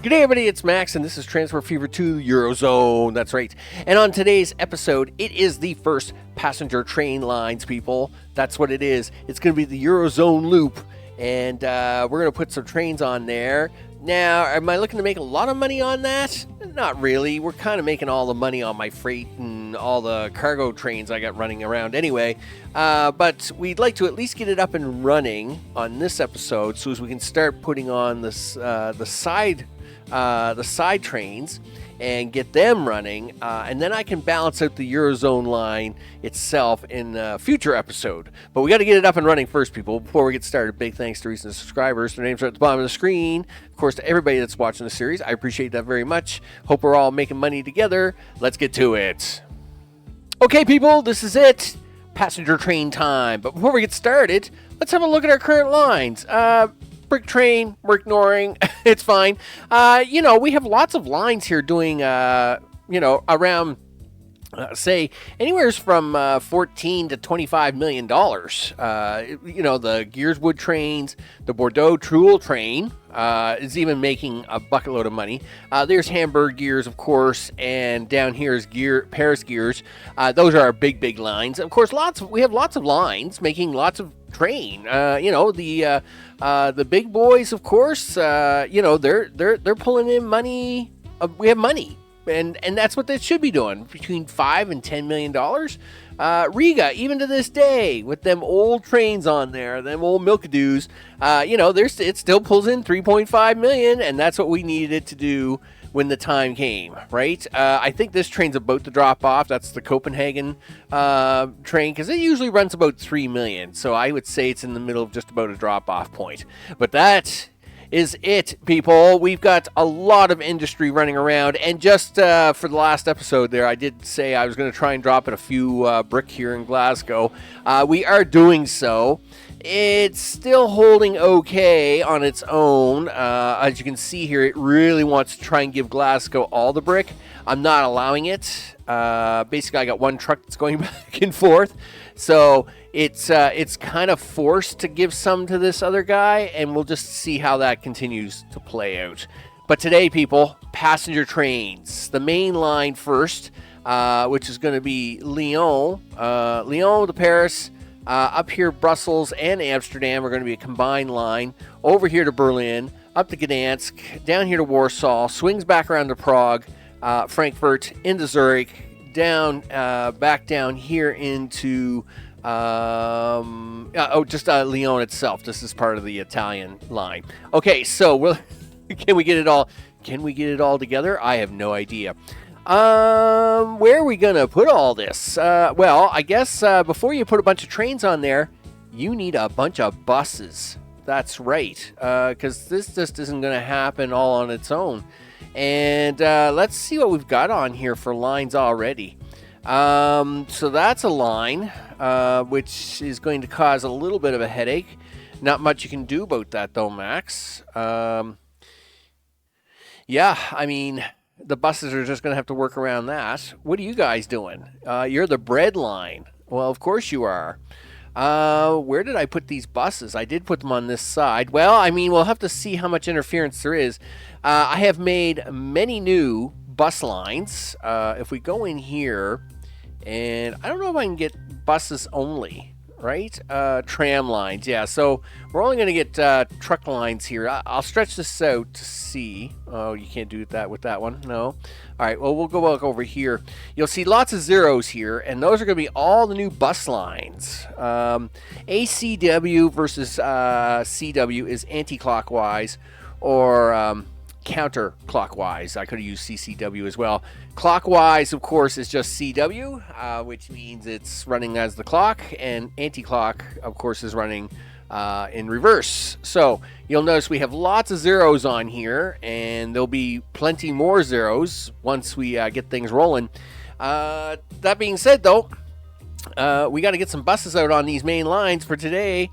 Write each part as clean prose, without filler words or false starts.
G'day everybody, it's Max, and this is Transport Fever 2 Eurozone, that's right. And on today's episode, it is the first passenger train lines, people. That's what it is. It's going to be the Eurozone loop, and we're going to put some trains on there. Now, am I looking to make a lot of money on that? Not really. We're kind of making all the money on my freight and all the cargo trains I got running around anyway. But we'd like to at least get it up and running on this episode so as we can start putting on this, the side trains and get them running, and then I can balance out the Eurozone line itself in a future episode. But we got to get it up and running first, people. Before we get started, big thanks to recent subscribers. Their names are at the bottom of the screen. Of course, to everybody that's watching the series, I appreciate that very much. Hope we're all making money together. Let's get to it. Okay, people, this is it. Passenger train time. But before we get started, let's have a look at our current lines. Brick train, we're ignoring. It's fine. We have lots of lines here doing, around, say, anywhere from $14 to $25 million. The Gearswood trains, the Bordeaux Truel train is even making a bucket load of money. There's Hamburg Gears, of course, and down here is Paris Gears. Those are our big lines. Of course, we have lots of lines making lots of train. The big boys, of course, they're pulling in money. We have money, and that's what they should be doing, between $5 and $10 million. Riga, even to this day, with them old trains on there, them old milkadoos, it still pulls in $3.5 million, and that's what we needed it to do when the time came, right? I think this train's about to drop off. That's the Copenhagen train, because it usually runs about $3 million. So I would say it's in the middle of just about a drop-off point. But that is it, people. We've got a lot of industry running around. And just for the last episode there, I did say I was going to try and drop in a few brick here in Glasgow. We are doing so. It's still holding okay on its own. As you can see here, it really wants to try and give Glasgow all the brick. I'm not allowing it. Basically, I got one truck that's going back and forth. So it's kind of forced to give some to this other guy, and we'll just see how that continues to play out. But today, people, passenger trains. The main line first, which is going to be Lyon to Paris. Up here, Brussels and Amsterdam are going to be a combined line. Over here to Berlin, up to Gdansk, down here to Warsaw, swings back around to Prague, Frankfurt, into Zurich, back down here into Lyon itself. This is part of the Italian line. Okay, so can we get it all? Can we get it all together? I have no idea. Where are we gonna put all this? I guess before you put a bunch of trains on there, you need a bunch of buses. That's right, because this just isn't gonna happen all on its own. And let's see what we've got on here for lines already. So that's a line, which is going to cause a little bit of a headache. Not much you can do about that, though, Max. The buses are just going to have to work around that. What are you guys doing? You're the bread line. Well, of course you are. Where did I put these buses? I did put them on this side. Well, we'll have to see how much interference there is. I have made many new bus lines. If we go in here, and I don't know if I can get buses only. Right? Tram lines. Yeah, so we're only going to get truck lines here. I'll stretch this out to see. Oh, you can't do that with that one. No. All right, well, we'll go back over here. You'll see lots of zeros here, and those are going to be all the new bus lines. ACW versus CW is anti-clockwise, or counterclockwise. I could have used CCW as well. Clockwise, of course, is just CW, which means it's running as the clock, and anti-clock, of course, is running in reverse. So you'll notice we have lots of zeros on here, and there'll be plenty more zeros once we get things rolling. That being said, though, we got to get some buses out on these main lines for today.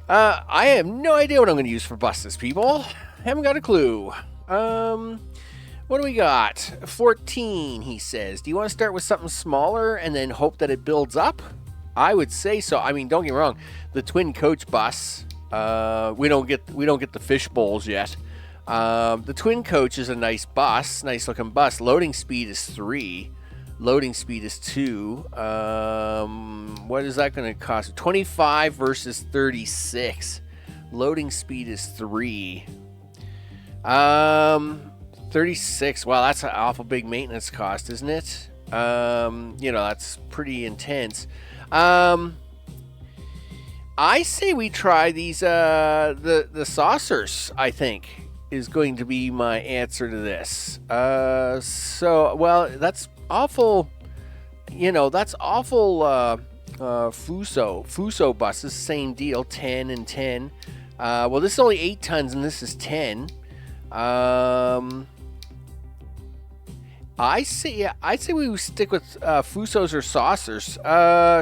I have no idea what I'm going to use for buses, people. Haven't got a clue. What do we got? 14, he says. Do you want to start with something smaller and then hope that it builds up? I would say so. Don't get me wrong. The twin coach bus, we don't get the fish bowls yet. The twin coach is a nice bus, nice looking bus. Loading speed is 3. Loading speed is 2. What is that going to cost? 25 versus 36. Loading speed is 3. 36. Wow, that's an awful big maintenance cost, isn't it? That's pretty intense. I say we try these the saucers, I think, is going to be my answer to this. That's awful. That's awful. Fuso buses, same deal, 10 and 10. This is only 8 tons and this is 10. I say we stick with Fusos or saucers.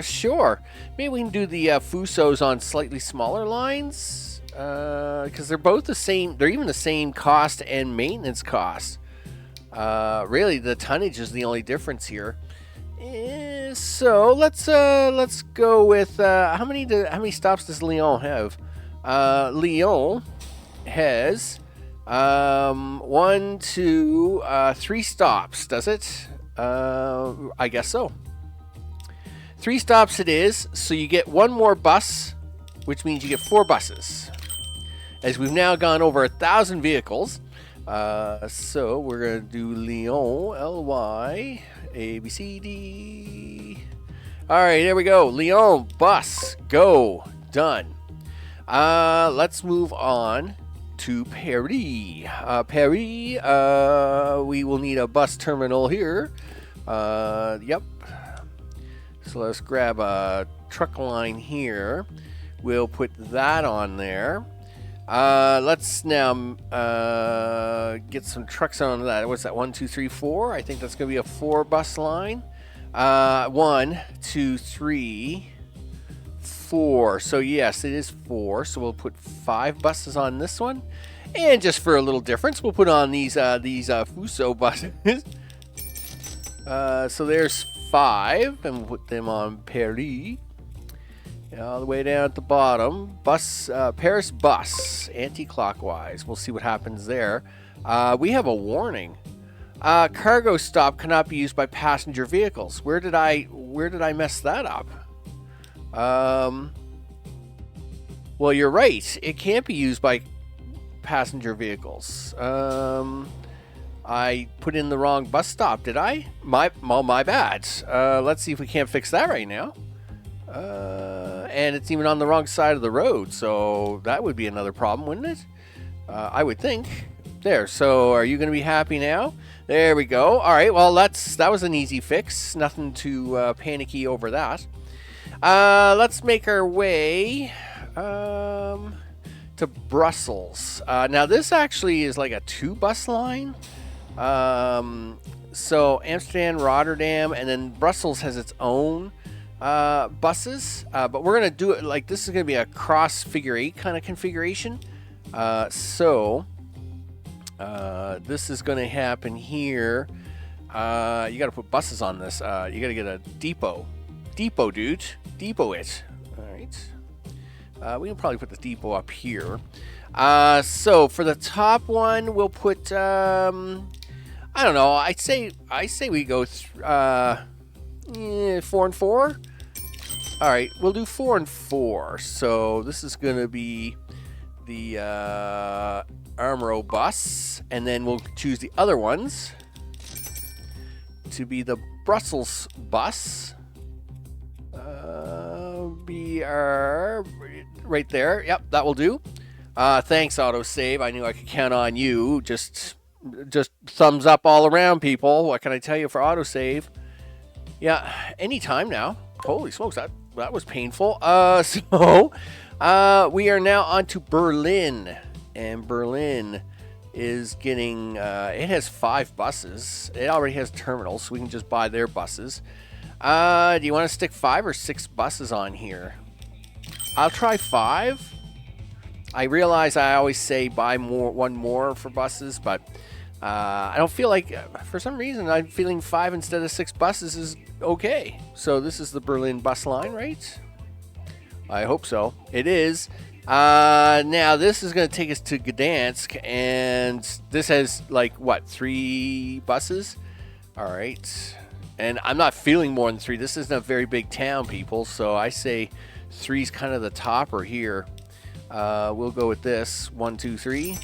Sure. Maybe we can do the Fusos on slightly smaller lines, because they're both the same. They're even the same cost and maintenance cost. Really, the tonnage is the only difference here. So let's go with how many stops does Lyon have? Lyon has 1, 2, 3 stops, does it? I guess so. 3 stops it is, so you get 1 more bus, which means you get 4 buses. As we've now gone over 1,000 vehicles, so we're going to do Lyon, L-Y, A, B, C, D. All right, there we go. Lyon, bus, go, done. Let's move on to Paris. Paris, we will need a bus terminal here. Yep. So let's grab a truck line here. We'll put that on there. Let's now get some trucks on that. What's that? 1, 2, 3, 4. I think that's going to be a 4 bus line. 1, 2, 3, 4. So yes, it is 4. So we'll put 5 buses on this one, and just for a little difference, we'll put on these Fuso buses. So there's 5, and we'll put them on Paris. All the way down at the bottom, bus Paris bus, anti-clockwise. We'll see what happens there. We have a warning. Cargo stop cannot be used by passenger vehicles. Where did I mess that up? Well, you're right. It can't be used by passenger vehicles. I put in the wrong bus stop, did I? My bad. Let's see if we can't fix that right now. And it's even on the wrong side of the road, so that would be another problem, wouldn't it? I would think. There. So, are you going to be happy now? There we go. All right. Well, that was an easy fix. Nothing too panicky over that. Let's make our way to Brussels. Now, this actually is like a 2 bus line. So Amsterdam, Rotterdam, and then Brussels has its own buses. But we're going to do it like this is going to be a cross figure 8 kind of configuration. This is going to happen here. You got to put buses on this. You got to get a depot. Depot, dude. Depot it. All right. We can probably put the depot up here. So for the top one, we'll put. I don't know. I say we go 4 and 4. All right, we'll do 4 and 4. So this is going to be the Armoro bus, and then we'll choose the other ones to be the Brussels bus. BR right there. Yep, that will do. Thanks, autosave. I knew I could count on you. Just thumbs up all around, people. What can I tell you for autosave? Yeah, anytime now. Holy smokes, that was painful. So we are now on to Berlin, and Berlin is getting. It has 5 buses. It already has terminals, so we can just buy their buses. Do you want to stick 5 or 6 buses on here? I'll try 5. I realize I always say buy one more for buses, but I don't feel like, for some reason, I'm feeling 5 instead of 6 buses is okay. So this is the Berlin bus line, right? I hope so. It is. Now this is going to take us to Gdansk, and this has like what, 3 buses? All right, and I'm not feeling more than 3. This isn't a very big town, people. So I say 3's kind of the topper here. We'll go with this 1, 2, 3,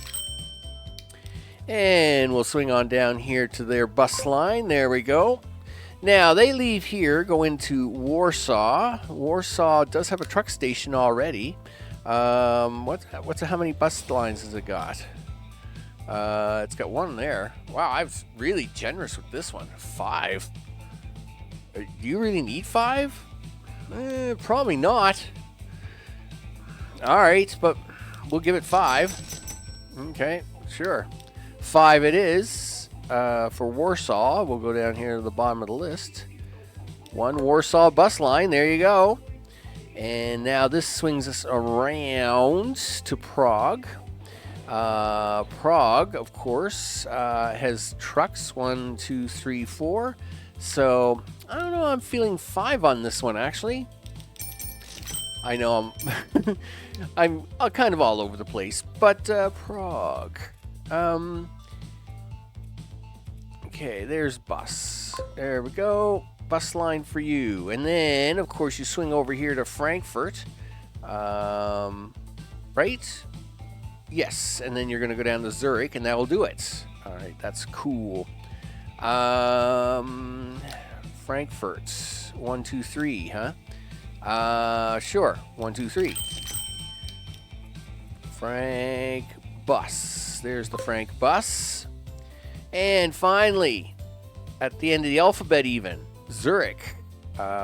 and we'll swing on down here to their bus line. There we go. Now they leave here, go into Warsaw. Warsaw does have a truck station already. How many bus lines has it got? It's got 1 there. Wow, I was really generous with this one. 5. Do you really need 5? Probably not. All right, but we'll give it 5. Okay, sure. 5 it is. For Warsaw, we'll go down here to the bottom of the list. 1 Warsaw bus line. There you go. And now this swings us around to Prague. Prague, of course, has trucks 1, 2, 3, 4. So I don't know. I'm feeling 5 on this one, actually. I know I'm kind of all over the place, but Prague. Okay, there's bus. There we go. Bus line for you. And then, of course, you swing over here to Frankfurt. Right? Yes. And then you're going to go down to Zurich, and that will do it. All right, that's cool. Frankfurt. 1, 2, 3, huh? Sure. 1, 2, 3. Frank bus. There's the Frank bus. And finally, at the end of the alphabet even, Zurich,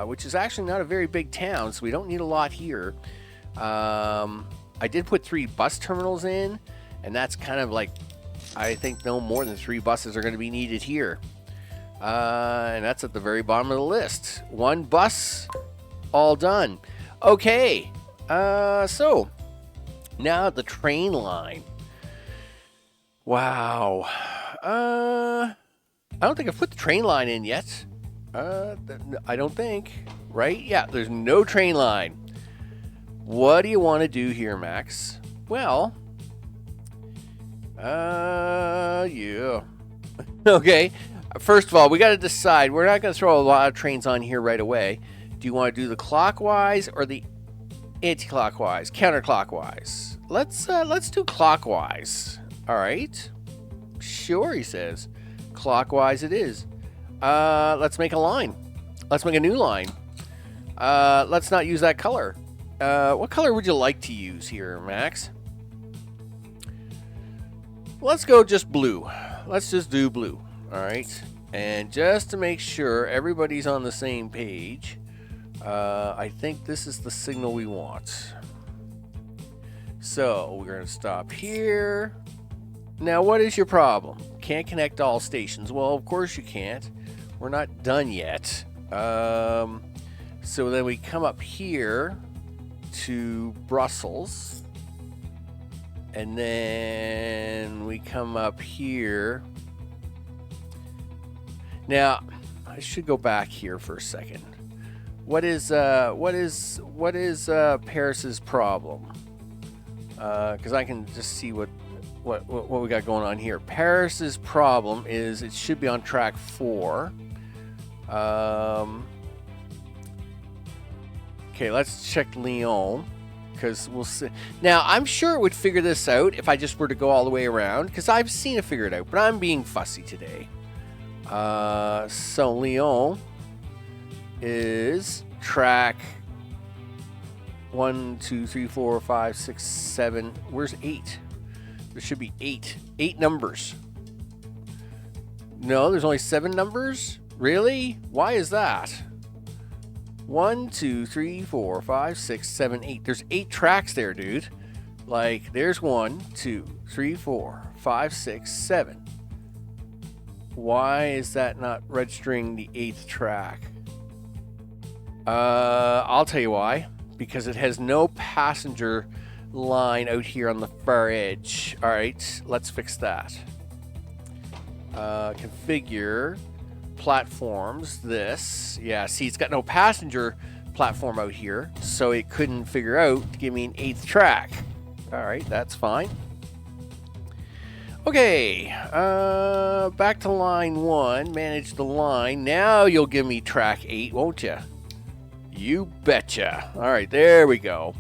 which is actually not a very big town, so we don't need a lot here. I did put 3 bus terminals in, and that's kind of like, I think no more than 3 buses are going to be needed here. And that's at the very bottom of the list. 1 bus, all done. Okay, so now the train line. Wow. I don't think I've put the train line in yet. I don't think. Right? Yeah, there's no train line. What do you want to do here, Max? Well, yeah. Okay. First of all, we got to decide. We're not going to throw a lot of trains on here right away. Do you want to do the clockwise or the anti-clockwise, counterclockwise? Let's do clockwise. All right. Sure, he says. Clockwise it is. Let's make a line. Let's make a new line. Let's not use that color. What color would you like to use here, Max? Let's go just blue. Let's just do blue. All right. And just to make sure everybody's on the same page, I think this is the signal we want. So we're going to stop here. Now, what is your problem? Can't connect all stations. Well, of course you can't. We're not done yet. So then we come up here to Brussels. And then we come up here. Now, I should go back here for a second. What is Paris's problem? Because I can just see what we got going on here. Paris's problem is it should be on track 4. Okay, let's check Lyon, because we'll see. Now, I'm sure it would figure this out if I just were to go all the way around, because I've seen it figure it out, but I'm being fussy today. So Lyon is track 1, 2, 3, 4, 5, 6, 7. Where's 8? There should be 8 numbers. No, there's only 7 numbers? Really? Why is that? 1, 2, 3, 4, 5, 6, 7, 8. There's 8 tracks there, dude. Like, there's 1, 2, 3, 4, 5, 6, 7. Why is that not registering the 8th track? I'll tell you why. Because it has no passenger line out here on the far edge. All right, let's fix that. Configure platforms. This, yeah. See, it's got no passenger platform out here, so it couldn't figure out to give me an 8th track. All right, that's fine. Okay, back to line 1. Manage the line. Now you'll give me track 8, won't you? You betcha. All right, there we go.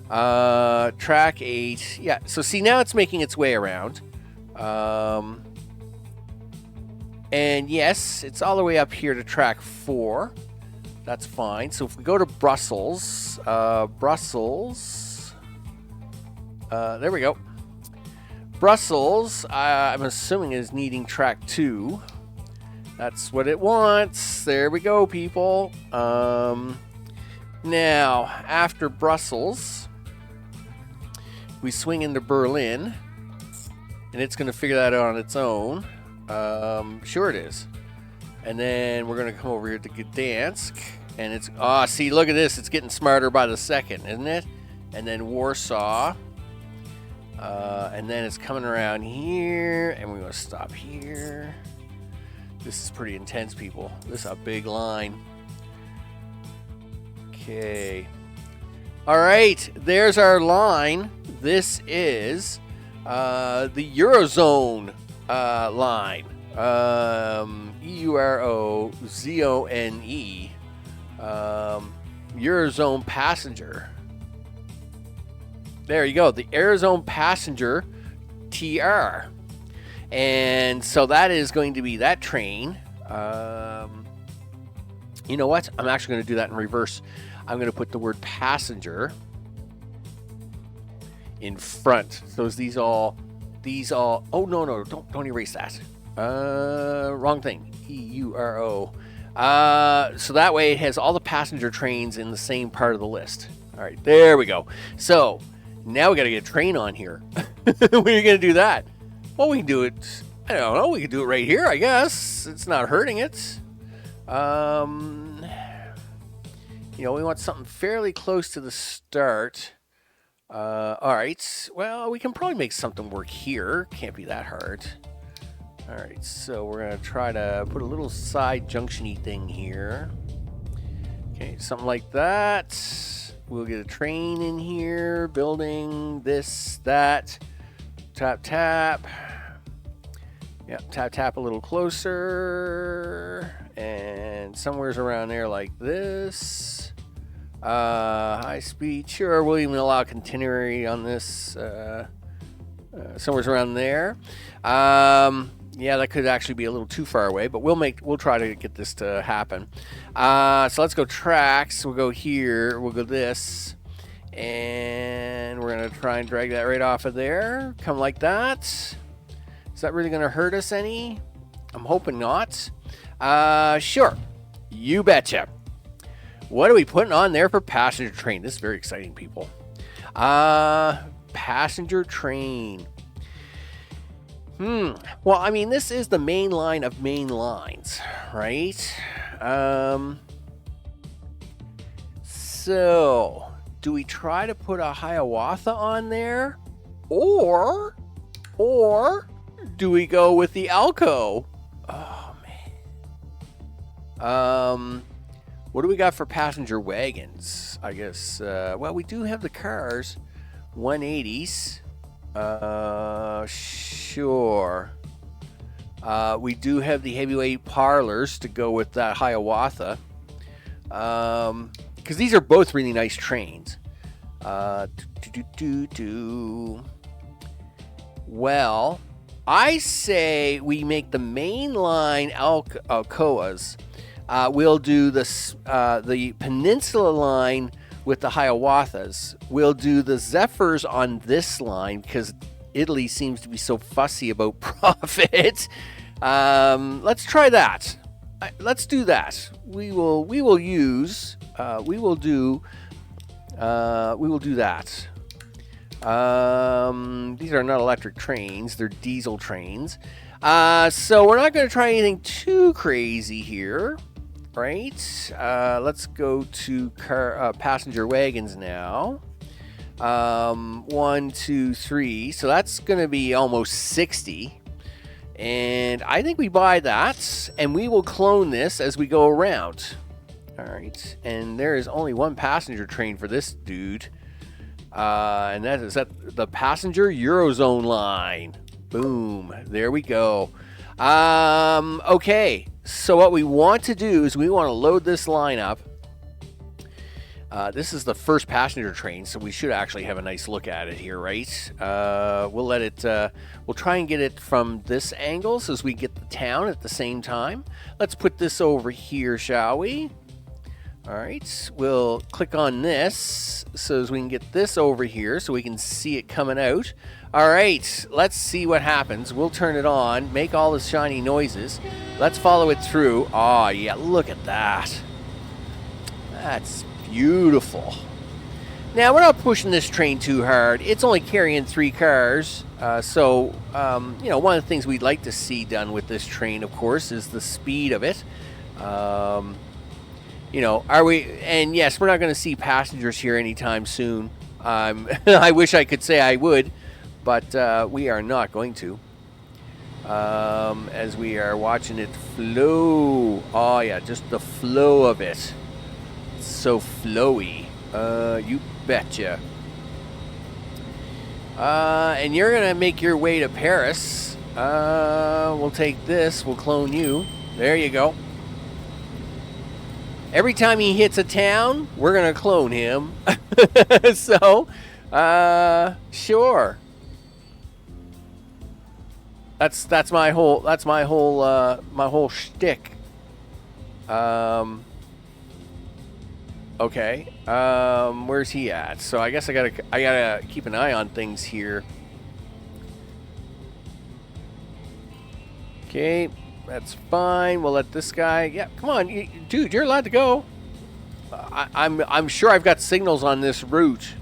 Track 8. Yeah, so see, now it's making its way around. And yes, it's all the way up here to track 4. That's fine. So if we go to Brussels, there we go. Brussels, I'm assuming is needing track 2. That's what it wants. There we go, people. Now, after Brussels, we swing into Berlin, and it's going to figure that out on its own. Sure it is. And then we're going to come over here to Gdansk, and it's, see, look at this. It's getting smarter by the second, isn't it? And then Warsaw. And then it's coming around here, and we're going to stop here. This is pretty intense, people. This is a big line. Okay. All right, there's our line. This is the Eurozone line. Eurozone. Eurozone passenger. There you go, the Eurozone passenger TR. And so that is going to be that train. You know what? I'm actually going to do that in reverse. I'm going to put the word passenger in front. So these all, oh, no, don't erase that. Wrong thing. EURO. So that way it has all the passenger trains in the same part of the list. All right, there we go. So now we got to get a train on here. When are you going to do that? Well, we can do it, I don't know, we can do it right here, I guess. It's not hurting it. You know, we want something fairly close to the start. All right, well, we can probably make something work here. Can't be that hard. All right, so we're going to try to put a little side junction-y thing here. Okay, something like that. We'll get a train in here, building this, that. Tap, tap. Yep, tap, tap a little closer. And somewhere's around there like this. High speed, sure. We'll even allow continuity on this. Somewhere's around there. Yeah, that could actually be a little too far away, but we'll try to get this to happen. So let's go tracks. We'll go here. We'll go this. And we're going to try and drag that right off of there. Come like that. Is that really going to hurt us any? I'm hoping not. Sure. You betcha. What are we putting on there for passenger train? This is very exciting, people. Passenger train. Well, I mean, this is the main line of main lines, right? So, do we try to put a Hiawatha on there? Or do we go with the Alco? Oh, man. What do we got for passenger wagons? I guess, well, we do have the cars. 180s. Sure. We do have the heavyweight parlors to go with that Hiawatha. Because these are both really nice trains. Well, I say we make the main line Alcoas. We'll do the Peninsula line with the Hiawathas. We'll do the Zephyrs on this line because Italy seems to be so fussy about profit. Let's try that. Let's do that. We will do that. These are not electric trains, they're diesel trains. So we're not going to try anything too crazy here, right? Let's go to passenger wagons now. 1, 2, 3. So that's going to be almost 60. And I think we buy that, and we will clone this as we go around. All right, and there is only one passenger train for this dude, and that is the passenger Eurozone line. Boom, there we go. Okay, so what we want to do is we want to load this line up. This is the first passenger train, so we should actually have a nice look at it here, right? We'll try and get it from this angle so as we get the town at the same time. Let's put this over here, shall we? All right, we'll click on this so as we can get this over here so we can see it coming out. All right, let's see what happens. We'll turn it on, make all the shiny noises. Let's follow it through. Oh, yeah, look at that. That's beautiful. Now, we're not pushing this train too hard. It's only carrying 3 cars. So, one of the things we'd like to see done with this train, of course, is the speed of it. Are we? And yes, we're not going to see passengers here anytime soon. I wish I could say I would, but we are not going to. As we are watching it flow. Oh, yeah, just the flow of it. It's so flowy. You betcha. And you're going to make your way to Paris. We'll take this. We'll clone you. There you go. Every time he hits a town, we're going to clone him. So, sure. That's my whole shtick. Okay. Where's he at? So I guess I gotta keep an eye on things here. Okay, that's fine. We'll let this guy. Yeah, come on, dude. You're allowed to go. I'm sure I've got signals on this route.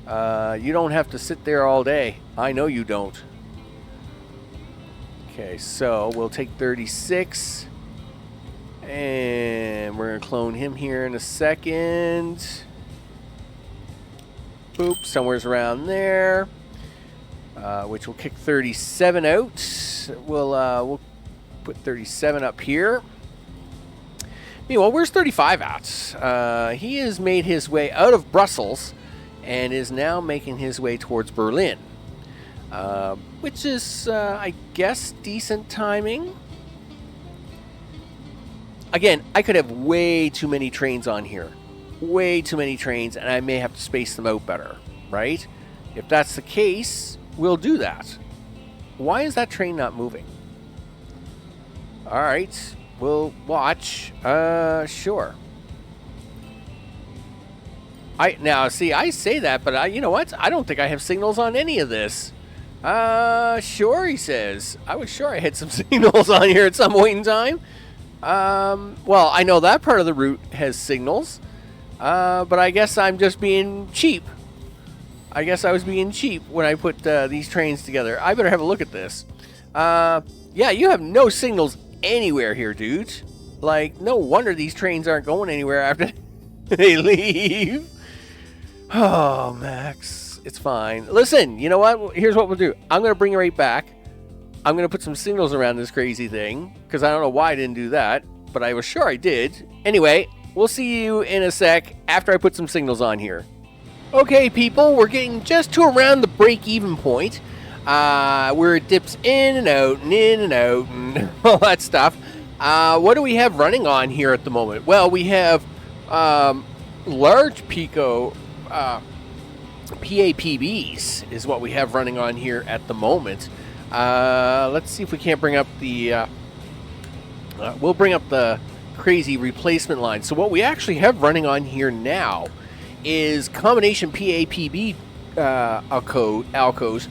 You don't have to sit there all day. I know you don't. Okay, so we'll take 36. And we're going to clone him here in a second. Boop, somewhere's around there. Which will kick 37 out. We'll put 37 up here. Meanwhile, where's 35 at? He has made his way out of Brussels and is now making his way towards Berlin. Which is, I guess, decent timing. Again, I could have way too many trains on here. Way too many trains, and I may have to space them out better, right? If that's the case, we'll do that. Why is that train not moving? All right, we'll watch. Sure. I say that, but you know what? I don't think I have signals on any of this. Sure, he says. I was sure I had some signals on here at some point in time. Well, I know that part of the route has signals, but I guess I'm just being cheap. I guess I was being cheap when I put these trains together. I better have a look at this. Yeah, you have no signals anywhere here, dude. Like, no wonder these trains aren't going anywhere after they leave. Oh, Max, it's fine. Listen, you know what? Here's what we'll do. I'm going to bring it right back. I'm going to put some signals around this crazy thing, because I don't know why I didn't do that, but I was sure I did. Anyway, we'll see you in a sec after I put some signals on here. Okay, people, we're getting just to around the break-even point, where it dips in and out and all that stuff. What do we have running on here at the moment? Well, we have large Pico PAPBs is what we have running on here at the moment. Let's see if we can't bring up the we'll bring up the crazy replacement line. So what we actually have running on here now is combination PAPB alcos.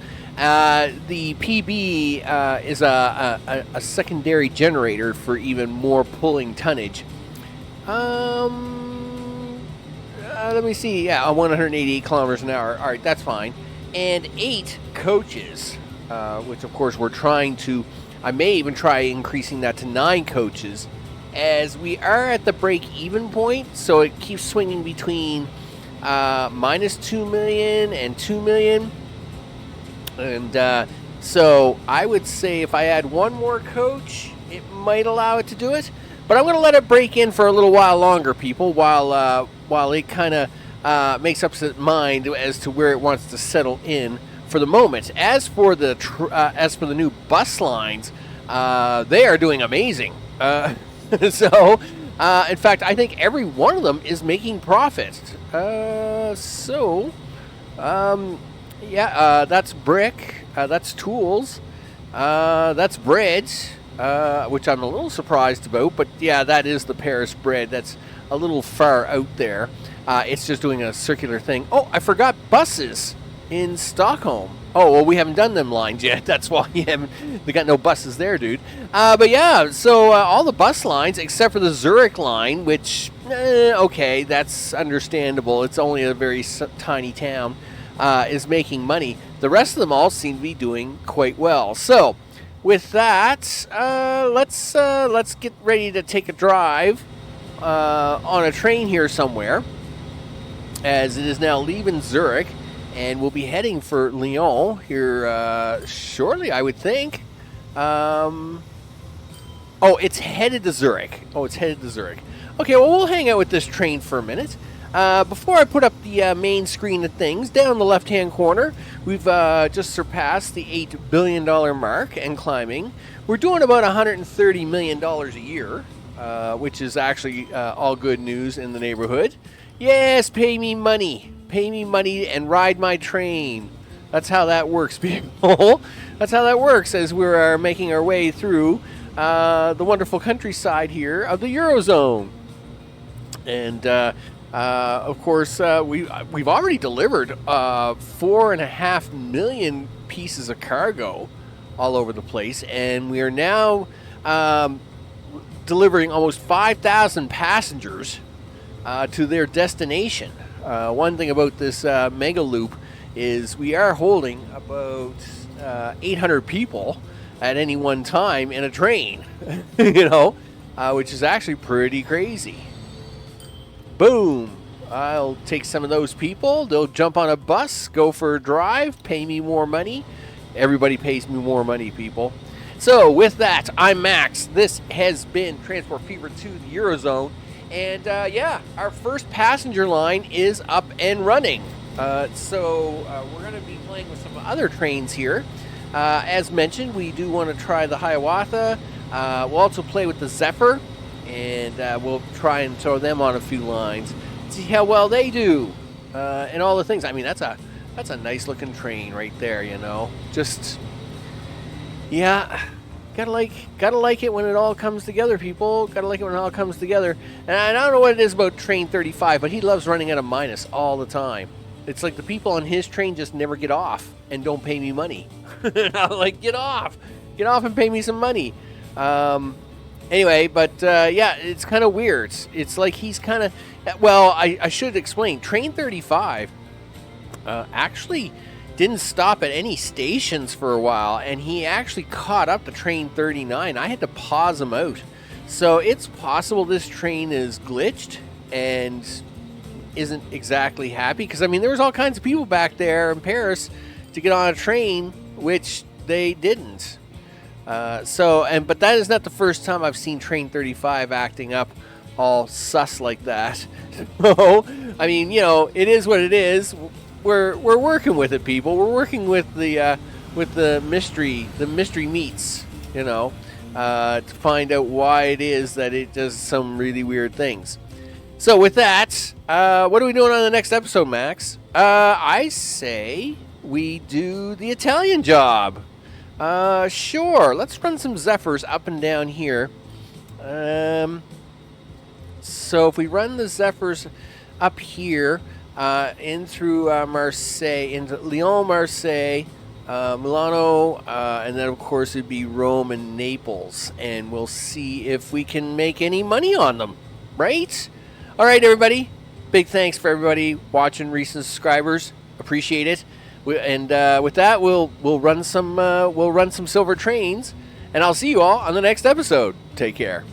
The PB is a secondary generator for even more pulling tonnage. Let me see. Yeah, 188 kilometers an hour. All right, that's fine. And 8 coaches. Which of course we're trying to, I may even try increasing that to 9 coaches, as we are at the break-even point, so it keeps swinging between minus 2 million and 2 million, and so I would say if I add one more coach, it might allow it to do it, But I'm going to let it break in for a little while longer, people, while it kind of makes up its mind as to where it wants to settle in for the moment. As for the new bus lines, they are doing amazing. So, in fact, I think every one of them is making profit. That's brick. That's tools. That's bread, which I'm a little surprised about. But yeah, that is the Paris bread. That's a little far out there. It's just doing a circular thing. Oh, I forgot buses in Stockholm. Oh, well, we haven't done them lines yet. That's why they got no buses there, dude. But yeah, so all the bus lines, except for the Zurich line, which, okay, that's understandable. It's only a very tiny town, is making money. The rest of them all seem to be doing quite well. So, with that, let's get ready to take a drive on a train here somewhere, as it is now leaving Zurich. And we'll be heading for Lyon here shortly, I would think. It's headed to Zurich. Okay, well, we'll hang out with this train for a minute. Before I put up the main screen of things, down in the left-hand corner, we've just surpassed the $8 billion mark and climbing. We're doing about $130 million a year, which is actually all good news in the neighborhood. Yes, pay me money. Pay me money and ride my train. That's how that works, people. That's how that works as we're making our way through the wonderful countryside here of the Eurozone. And, of course, we've already delivered 4.5 million pieces of cargo all over the place. And we are now delivering almost 5,000 passengers to their destination. One thing about this mega loop is we are holding about 800 people at any one time in a train, which is actually pretty crazy. Boom! I'll take some of those people. They'll jump on a bus, go for a drive, pay me more money. Everybody pays me more money, people. So with that, I'm Max. This has been Transport Fever to the Eurozone. And our first passenger line is up and running. So we're going to be playing with some other trains here. As mentioned, we do want to try the Hiawatha. We'll also play with the Zephyr, and we'll try and throw them on a few lines, see how well they do, and all the things. I mean, that's a nice looking train right there. Just Gotta like it when it all comes together, people. Gotta like it when it all comes together. And I don't know what it is about Train 35, but he loves running at a minus all the time. It's like the people on his train just never get off and don't pay me money. I'm like, get off and pay me some money. Anyway, but it's kind of weird. It's like he's kind of, I should explain. Train 35 actually didn't stop at any stations for a while, and he actually caught up to Train 39. I had to pause him out. So it's possible this train is glitched and isn't exactly happy, because I mean, there was all kinds of people back there in Paris to get on a train, which they didn't. But that is not the first time I've seen Train 35 acting up all sus like that. So, I mean, it is what it is. We're working with it, people. We're working with the mystery meats, to find out why it is that it does some really weird things. So with that, what are we doing on the next episode, Max? I say we do the Italian job. Sure. Let's run some Zephyrs up and down here. So if we run the Zephyrs up here, in through Marseille, into Lyon, Marseille, Milano, and then of course it'd be Rome and Naples, and we'll see if we can make any money on them, right? All right, everybody. Big thanks for everybody watching, recent subscribers. Appreciate it. With that, we'll run some silver trains, and I'll see you all on the next episode. Take care.